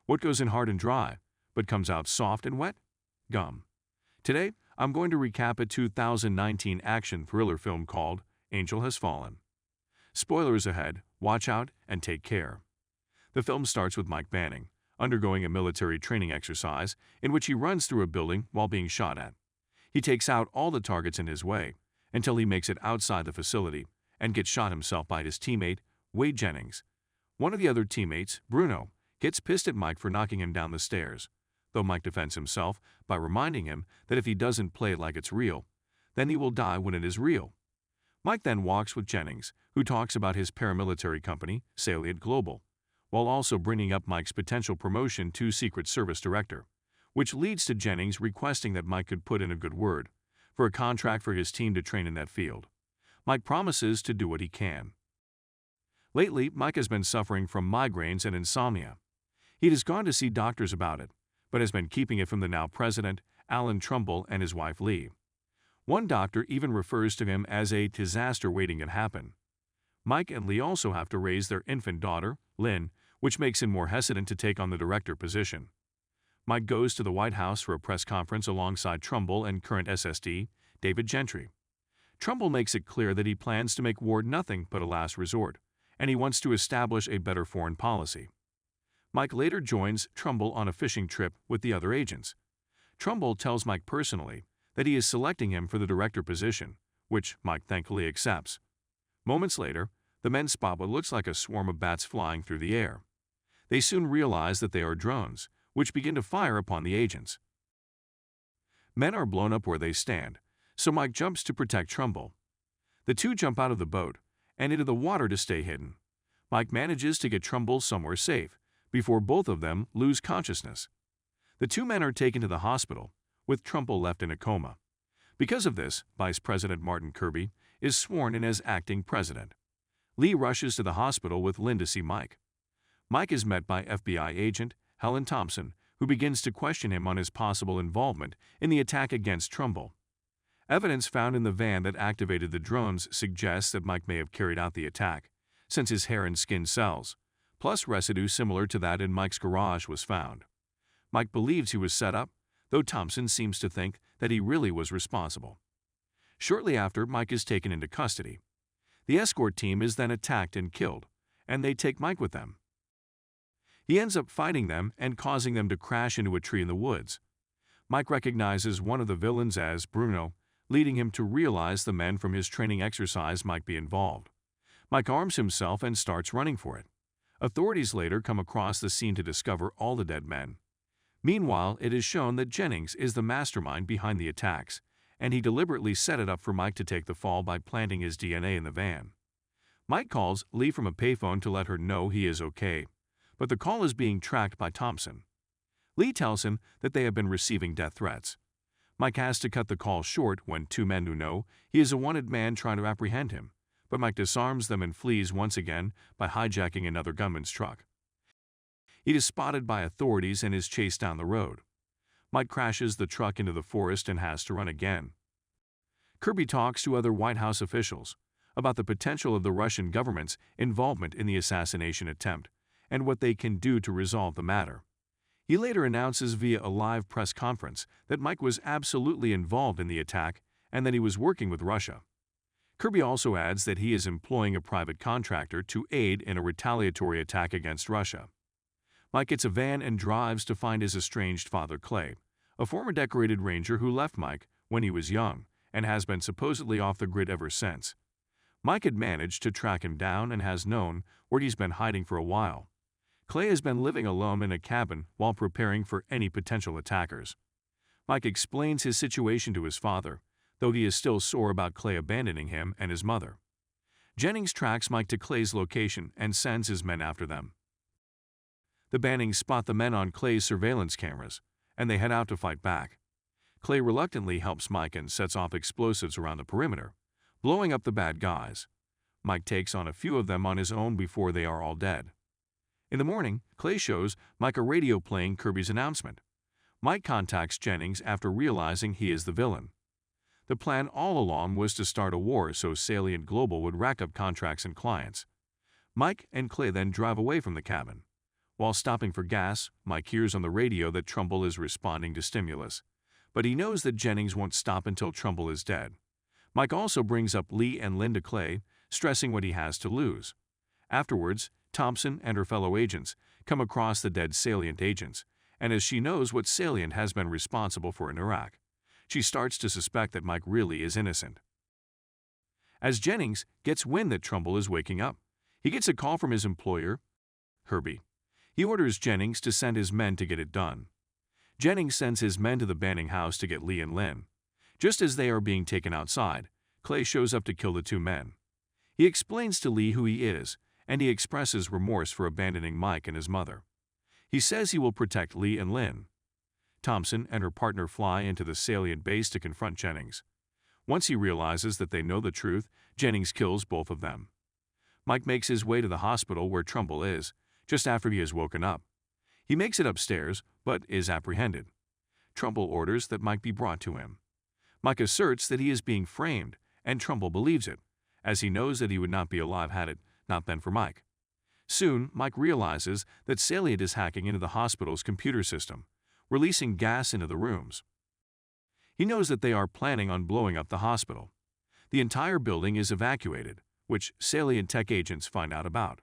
What goes in hard and dry, but comes out soft and wet? Gum. Today, I'm going to recap a 2019 action thriller film called Angel Has Fallen. Spoilers ahead, watch out and take care. The film starts with Mike Banning, undergoing a military training exercise in which he runs through a building while being shot at. He takes out all the targets in his way until he makes it outside the facility and gets shot himself by his teammate, Wade Jennings. One of the other teammates, Bruno, gets pissed at Mike for knocking him down the stairs, though Mike defends himself by reminding him that if he doesn't play it like it's real, then he will die when it is real. Mike then walks with Jennings, who talks about his paramilitary company, Salient Global, while also bringing up Mike's potential promotion to Secret Service Director, which leads to Jennings requesting that Mike could put in a good word for a contract for his team to train in that field. Mike promises to do what he can. Lately, Mike has been suffering from migraines and insomnia. He has gone to see doctors about it, but has been keeping it from the now president, Alan Trumbull, and his wife Lee. One doctor even refers to him as a disaster waiting to happen. Mike and Lee also have to raise their infant daughter, Lynn, which makes him more hesitant to take on the director position. Mike goes to the White House for a press conference alongside Trumbull and current SSD, David Gentry. Trumbull makes it clear that he plans to make war nothing but a last resort, and he wants to establish a better foreign policy. Mike later joins Trumbull on a fishing trip with the other agents. Trumbull tells Mike personally that he is selecting him for the director position, which Mike thankfully accepts. Moments later, the men spot what looks like a swarm of bats flying through the air. They soon realize that they are drones, which begin to fire upon the agents. Men are blown up where they stand, so Mike jumps to protect Trumbull. The two jump out of the boat and into the water to stay hidden. Mike manages to get Trumbull somewhere safe before both of them lose consciousness. The two men are taken to the hospital, with Trumbull left in a coma. Because of this, Vice President Martin Kirby is sworn in as acting president. Lee rushes to the hospital with Lynn to see Mike. Mike is met by FBI agent Helen Thompson, who begins to question him on his possible involvement in the attack against Trumbull. Evidence found in the van that activated the drones suggests that Mike may have carried out the attack, since his hair and skin cells, plus residue similar to that in Mike's garage, was found. Mike believes he was set up, though Thompson seems to think that he really was responsible. Shortly after, Mike is taken into custody. The escort team is then attacked and killed, and they take Mike with them. He ends up fighting them and causing them to crash into a tree in the woods. Mike recognizes one of the villains as Bruno, leading him to realize the men from his training exercise might be involved. Mike arms himself and starts running for it. Authorities later come across the scene to discover all the dead men. Meanwhile, it is shown that Jennings is the mastermind behind the attacks, and he deliberately set it up for Mike to take the fall by planting his DNA in the van. Mike calls Lee from a payphone to let her know he is okay, but the call is being tracked by Thompson. Lee tells him that they have been receiving death threats. Mike has to cut the call short when two men who know he is a wanted man try to apprehend him, but Mike disarms them and flees once again by hijacking another gunman's truck. He is spotted by authorities and is chased down the road. Mike crashes the truck into the forest and has to run again. Kirby talks to other White House officials about the potential of the Russian government's involvement in the assassination attempt and what they can do to resolve the matter. He later announces via a live press conference that Mike was absolutely involved in the attack and that he was working with Russia. Kirby also adds that he is employing a private contractor to aid in a retaliatory attack against Russia. Mike gets a van and drives to find his estranged father Clay, a former decorated ranger who left Mike when he was young and has been supposedly off the grid ever since. Mike had managed to track him down and has known where he's been hiding for a while. Clay has been living alone in a cabin while preparing for any potential attackers. Mike explains his situation to his father, though he is still sore about Clay abandoning him and his mother. Jennings tracks Mike to Clay's location and sends his men after them. The Bannings spot the men on Clay's surveillance cameras, and they head out to fight back. Clay reluctantly helps Mike and sets off explosives around the perimeter, blowing up the bad guys. Mike takes on a few of them on his own before they are all dead. In the morning, Clay shows Mike a radio playing Kirby's announcement. Mike contacts Jennings after realizing he is the villain. The plan all along was to start a war so Salient Global would rack up contracts and clients. Mike and Clay then drive away from the cabin. While stopping for gas, Mike hears on the radio that Trumbull is responding to stimulus, but he knows that Jennings won't stop until Trumbull is dead. Mike also brings up Lee and Linda Clay, stressing what he has to lose. Afterwards, Thompson and her fellow agents come across the dead Salient agents, and as she knows what Salient has been responsible for in Iraq, she starts to suspect that Mike really is innocent. As Jennings gets wind that Trumbull is waking up, he gets a call from his employer, Herbie. He orders Jennings to send his men to get it done. Jennings sends his men to the Banning house to get Lee and Lynn. Just as they are being taken outside, Clay shows up to kill the two men. He explains to Lee who he is, and he expresses remorse for abandoning Mike and his mother. He says he will protect Lee and Lynn. Thompson and her partner fly into the Salient base to confront Jennings. Once he realizes that they know the truth, Jennings kills both of them. Mike makes his way to the hospital where Trumbull is, just after he has woken up. He makes it upstairs, but is apprehended. Trumbull orders that Mike be brought to him. Mike asserts that he is being framed, and Trumbull believes it, as he knows that he would not be alive had it not been for Mike. Soon, Mike realizes that Salient is hacking into the hospital's computer system, releasing gas into the rooms. He knows that they are planning on blowing up the hospital. The entire building is evacuated, which Salient tech agents find out about.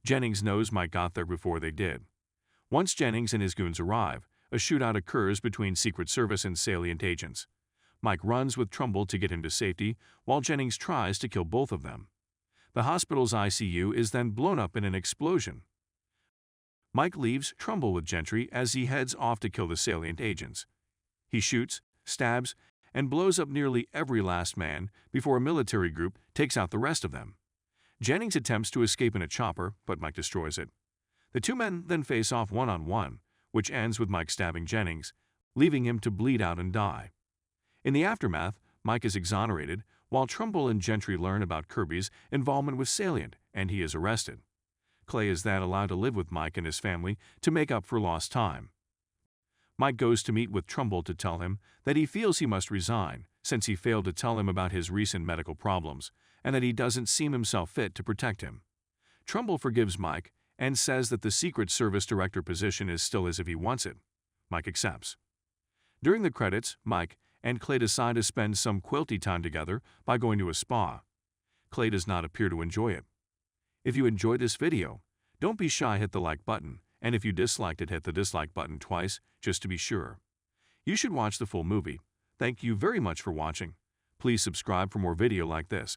Jennings knows Mike got there before they did. Once Jennings and his goons arrive, a shootout occurs between Secret Service and Salient agents. Mike runs with Trumbull to get him to safety, while Jennings tries to kill both of them. The hospital's ICU is then blown up in an explosion. Mike leaves Trumbull with Gentry as he heads off to kill the Salient agents. He shoots, stabs, and blows up nearly every last man before a military group takes out the rest of them. Jennings attempts to escape in a chopper, but Mike destroys it. The two men then face off one-on-one, which ends with Mike stabbing Jennings, leaving him to bleed out and die. In the aftermath, Mike is exonerated, while Trumbull and Gentry learn about Kirby's involvement with Salient, and he is arrested. Clay is then allowed to live with Mike and his family to make up for lost time. Mike goes to meet with Trumbull to tell him that he feels he must resign, since he failed to tell him about his recent medical problems, and that he doesn't seem himself fit to protect him. Trumbull forgives Mike and says that the Secret Service director position is still as if he wants it. Mike accepts. During the credits, Mike and Clay decide to spend some quality time together by going to a spa. Clay does not appear to enjoy it. If you enjoyed this video, don't be shy, hit the like button, and if you disliked it, hit the dislike button twice, just to be sure. You should watch the full movie. Thank you very much for watching. Please subscribe for more video like this.